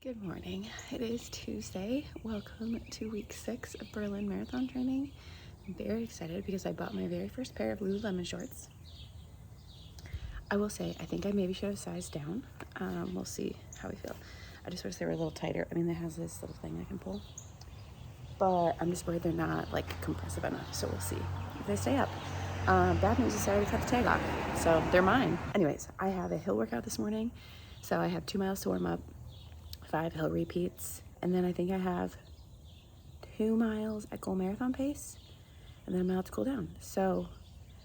Good morning. It is Tuesday. Welcome to week 6 of Berlin Marathon training. I'm very excited because I bought my very first pair of Lululemon shorts. I will say, I think I maybe should have sized down. We'll see how we feel. I just wish they were a little tighter. I mean, it has this little thing I can pull, but I'm just worried they're not like compressive enough. So we'll see if they stay up. Bad news is I already cut the tag off, so they're mine. Anyways, I have a hill workout this morning. So I have 2 miles to warm up, 5 hill repeats, and then I think I have 2 miles at goal marathon pace, and then I'm out to cool down. So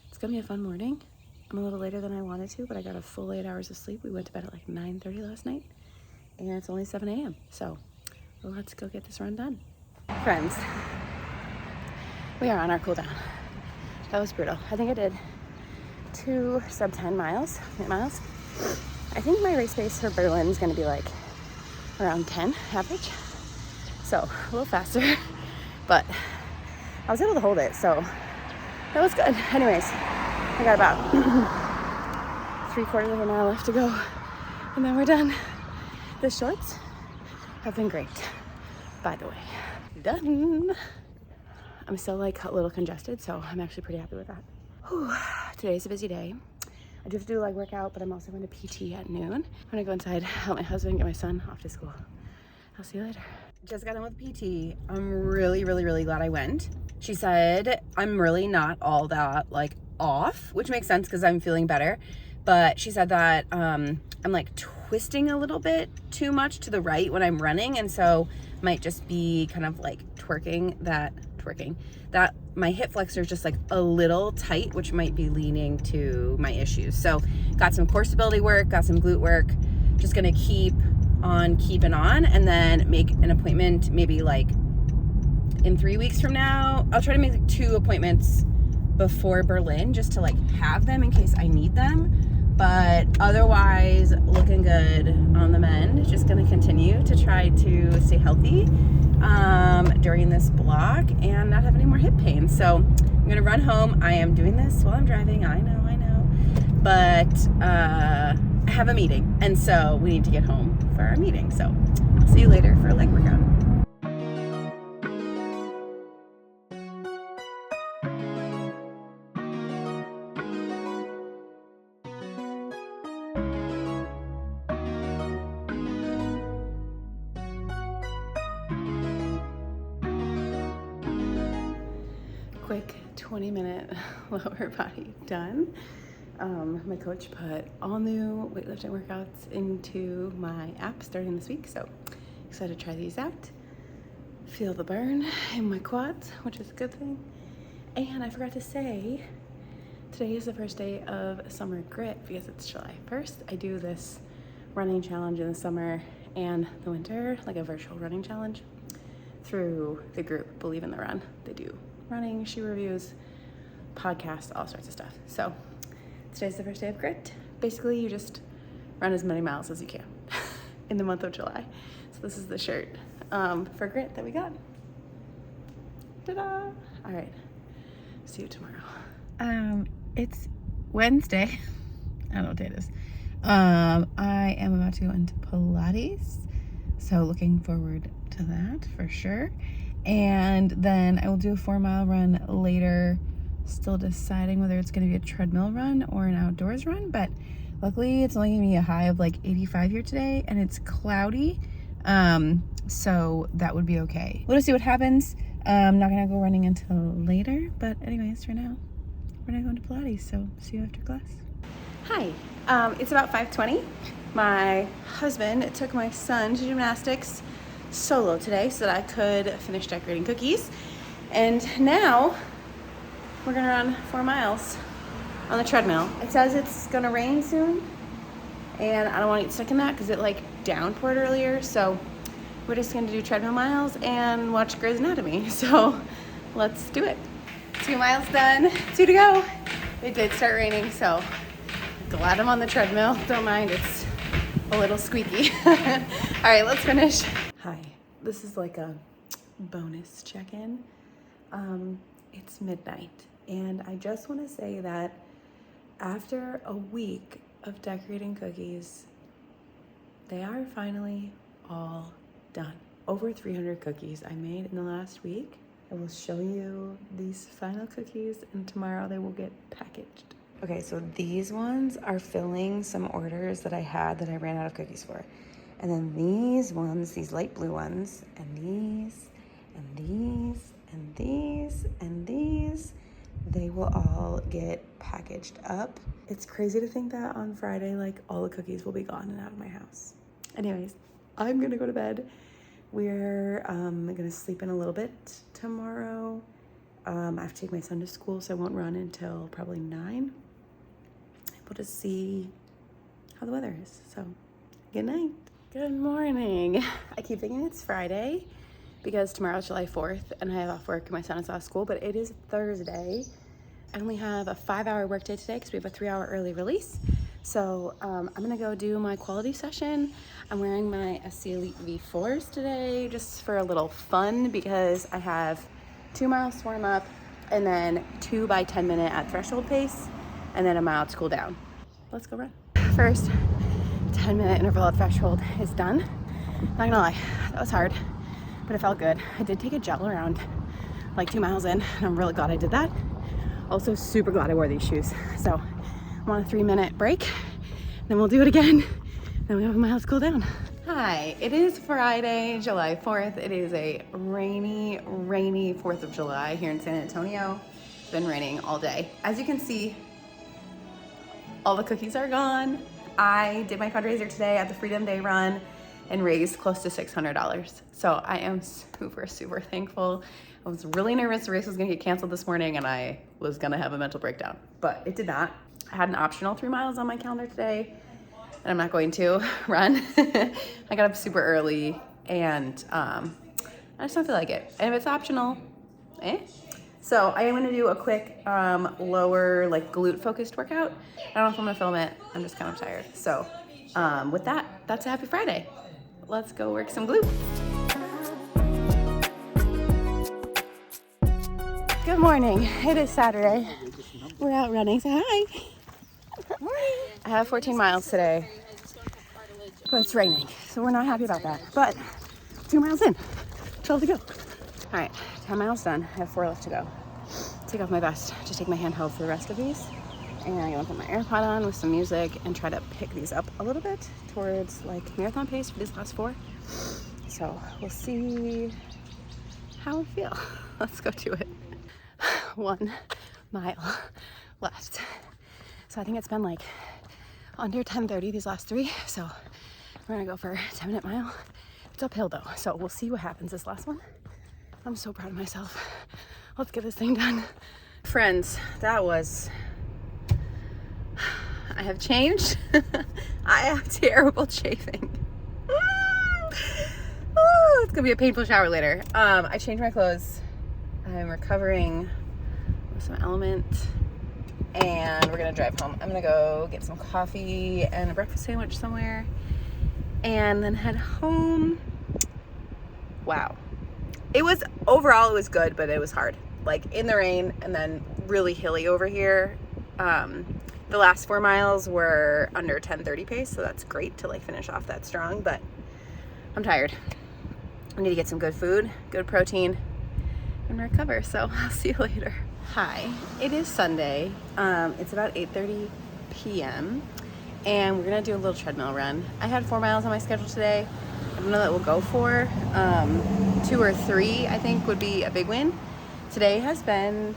it's gonna be a fun morning. I'm a little later than I wanted to, but I got a full 8 hours of sleep. We went to bed at like 9:30 last night, and it's only 7 a.m. So let's go get this run done. Friends, we are on our cool down. That was brutal. I think I did 2 sub 10 miles, 8 miles. I think my race pace for Berlin is gonna be like around 10 average, so a little faster, but I was able to hold it, so that was good. Anyways, I got about 3/4 of a mile left to go, and then we're done. The shorts have been great, by the way. Done. I'm still like a little congested, so I'm actually pretty happy with that. Whew. Today's a busy day. I do have to do a leg workout, but I'm also going to PT at noon. I'm gonna go inside, help my husband get my son off to school. I'll see you later. Just got done with PT. I'm really glad I went. She said I'm really not all that like off, which makes sense because I'm feeling better. But she said that I'm like twisting a little bit too much to the right when I'm running, and so might just be kind of like twerking that my hip flexor is just like a little tight, which might be leaning to my issues. So got some core stability work, got some glute work, just gonna keep on keeping on, and then make an appointment maybe like in 3 weeks from now. I'll try to make like 2 appointments before Berlin just to like have them in case I need them. But otherwise, looking good on the mend. Just gonna continue to try to stay healthy during this block and not have any more hip pain. So I'm gonna run home. I am doing this while I'm driving, I know. But I have a meeting, and so we need to get home for our meeting. So I'll see you later for a leg workout. Quick 20-minute lower body done. My coach put all new weightlifting workouts into my app starting this week, so excited to try these out. Feel the burn in my quads, which is a good thing. And I forgot to say, today is the first day of Summer Grit because it's July 1st. I do this running challenge in the summer and the winter, like a virtual running challenge through the group Believe in the Run. They do running, shoe reviews, podcast, all sorts of stuff. So today's the first day of Grit. Basically, you just run as many miles as you can in the month of July. So this is the shirt for Grit that we got. Ta-da! All right, see you tomorrow. It's Wednesday. I don't know what day it is. I am about to go into Pilates, so looking forward to that for sure. And then I will do a 4-mile run later, still deciding whether it's going to be a treadmill run or an outdoors run, but luckily it's only going to be a high of like 85 here today, and it's cloudy, so that would be okay. We'll just see what happens. I'm not going to go running until later, but anyways, for now we're going to go into Pilates, so see you after class. Hi, it's about 5:20. My husband took my son to gymnastics solo today so that I could finish decorating cookies, and now we're gonna run 4 miles on the treadmill. It says it's gonna rain soon, and I don't want to get stuck in that because it like downpoured earlier, so we're just gonna do treadmill miles and watch Grey's Anatomy. So let's do it. 2 miles done, 2 to go. It did start raining, so glad I'm on the treadmill. Don't mind, it's a little squeaky. All right, let's finish. Hi, this is like a bonus check-in. It's midnight, and I just want to say that after a week of decorating cookies, they are finally all done. Over 300 cookies I made in the last week. I will show you these final cookies, and tomorrow they will get packaged. Okay, so these ones are filling some orders that I had that I ran out of cookies for. And then these ones, these light blue ones, and these, and these, and these, and these, they will all get packaged up. It's crazy to think that on Friday, like, all the cookies will be gone and out of my house. Anyways, I'm gonna go to bed. We're gonna sleep in a little bit tomorrow. I have to take my son to school, so I won't run until probably 9. We'll just see how the weather is. So, good night. Good morning. I keep thinking it's Friday because tomorrow's July 4th and I have off work and my son is off school, but it is Thursday. I only have a 5-hour workday today because we have a 3-hour early release. So I'm gonna go do my quality session. I'm wearing my SC Elite V4s today just for a little fun because I have 2 miles to warm up and then 2 by 10 minute at threshold pace and then a mile to cool down. Let's go run. First 10-minute interval at threshold is done. Not gonna lie, that was hard, but it felt good. I did take a gel around like 2 miles in and I'm really glad I did that. Also super glad I wore these shoes. So I'm on a 3-minute break, then we'll do it again. Then we have a mile to cool down. Hi, it is Friday, July 4th. It is a rainy 4th of July here in San Antonio. It's been raining all day. As you can see, all the cookies are gone. I did my fundraiser today at the Freedom Day run and raised close to $600. So I am super thankful. I was really nervous the race was gonna get canceled this morning and I was gonna have a mental breakdown, but it did not. I had an optional 3 miles on my calendar today and I'm not going to run. I got up super early and I just don't feel like it. And if it's optional, So I am gonna do a quick lower, like, glute focused workout. I don't know if I'm gonna film it. I'm just kind of tired. So with that, that's a happy Friday. Let's go work some glute. Good morning. It is Saturday. We're out running. Say hi. Morning. I have 14 miles today, but it's raining, so we're not happy about that. But 2 miles in, 12 to go. All right, 10 miles done. I have 4 left to go. Take off my vest to take my handheld for the rest of these. And I'm gonna put my AirPod on with some music and try to pick these up a little bit towards like marathon pace for these last 4. So we'll see how I feel. Let's go do it. 1 mile left. So I think it's been like under 10:30 these last 3. So we're gonna go for a 10-minute mile. It's uphill though, so we'll see what happens this last one. I'm so proud of myself. Let's get this thing done. Friends, that was, I have changed. I have terrible chafing. Oh, it's gonna be a painful shower later. I changed my clothes. I'm recovering with some Element and we're gonna drive home. I'm gonna go get some coffee and a breakfast sandwich somewhere and then head home. Wow. It was, overall it was good, but it was hard. Like in the rain and then really hilly over here. The last 4 miles were under 10:30 pace, so that's great to like finish off that strong, but I'm tired. I need to get some good food, good protein, and recover, so I'll see you later. Hi, it is Sunday. It's about 8:30 p.m. and we're gonna do a little treadmill run. I had 4 miles on my schedule today. I don't know that we'll go for 2 or 3, I think would be a big win. Today has been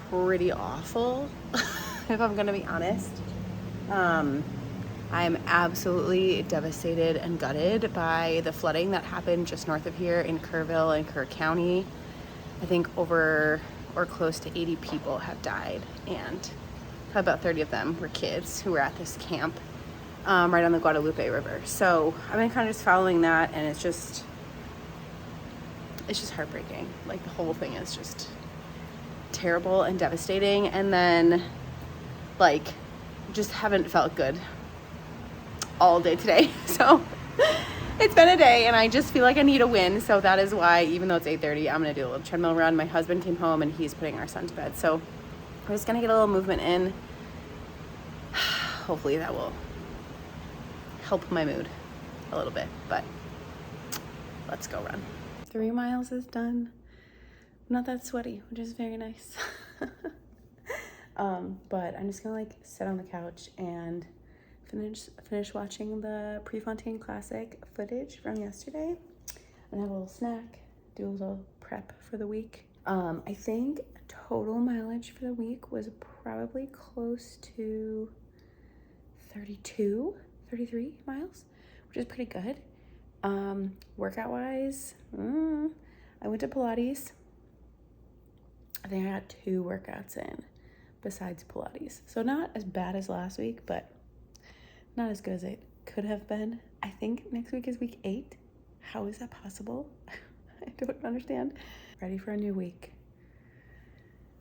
pretty awful, if I'm gonna be honest. I'm absolutely devastated and gutted by the flooding that happened just north of here in Kerrville and Kerr County. I think over or close to 80 people have died, and about 30 of them were kids who were at this camp right on the Guadalupe River. So I've been kind of just following that, and it's just heartbreaking. Like the whole thing is just terrible and devastating, and then like just haven't felt good all day today. So it's been a day and I just feel like I need a win. So that is why, even though it's 8:30, I'm gonna do a little treadmill run. My husband came home and he's putting our son to bed, so we're just gonna get a little movement in. Hopefully that will help my mood a little bit, but let's go run. 3 miles is done. I'm not that sweaty, which is very nice. But I'm just gonna like sit on the couch and finish watching the Prefontaine Classic footage from yesterday and have a little snack, do a little prep for the week. I think total mileage for the week was probably close to 33 miles, which is pretty good. Workout wise, I went to Pilates. I think I got 2 workouts in besides Pilates. So not as bad as last week, but not as good as it could have been. I think next week is week 8. How is that possible? I don't understand. Ready for a new week.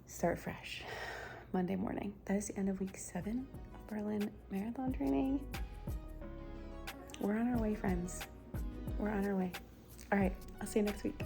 Start fresh. Monday morning. That is the end of week 7 of Berlin Marathon training. We're on our way, friends. We're on our way. All right, I'll see you next week.